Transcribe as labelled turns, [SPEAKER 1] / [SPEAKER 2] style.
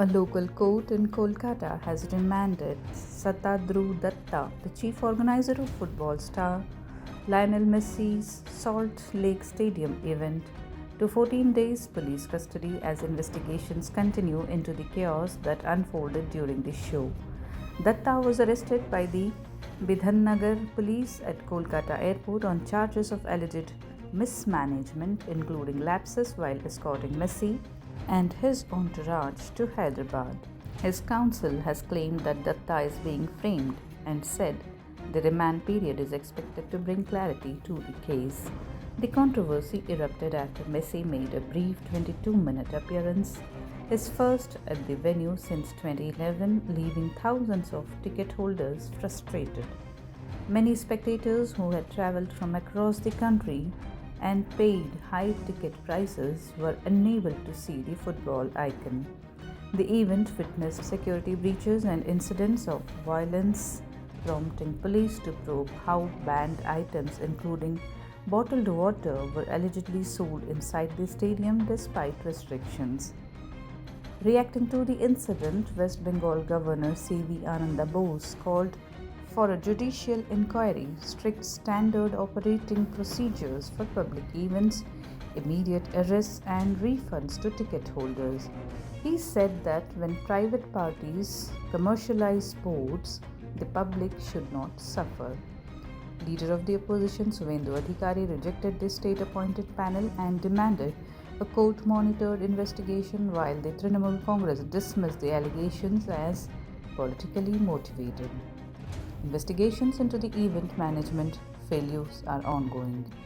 [SPEAKER 1] A local court in Kolkata has remanded Satadru Datta, the chief organizer of football star Lionel Messi's Salt Lake Stadium event, to 14 days police custody as investigations continue into the chaos that unfolded during the show. Datta was arrested by the Bidhannagar police at Kolkata airport on charges of alleged mismanagement, including lapses while escorting Messi and his entourage to Hyderabad. His counsel has claimed that Datta is being framed and said the remand period is expected to bring clarity to the case. The controversy erupted after Messi made a brief 22-minute appearance, his first at the venue since 2011, leaving thousands of ticket holders frustrated. Many spectators who had travelled from across the country and paid high ticket prices were unable to see the football icon. The event witnessed security breaches and incidents of violence, prompting police to probe how banned items, including bottled water, were allegedly sold inside the stadium despite restrictions. Reacting to the incident, West Bengal Governor C.V. Ananda Bose called for a judicial inquiry, strict standard operating procedures for public events, immediate arrests, and refunds to ticket holders. He said that when private parties commercialize sports, the public should not suffer. Leader of the opposition Suvendu Adhikari rejected the state-appointed panel and demanded a court-monitored investigation, while the Trinamool Congress dismissed the allegations as politically motivated. Investigations into the event management failures are ongoing.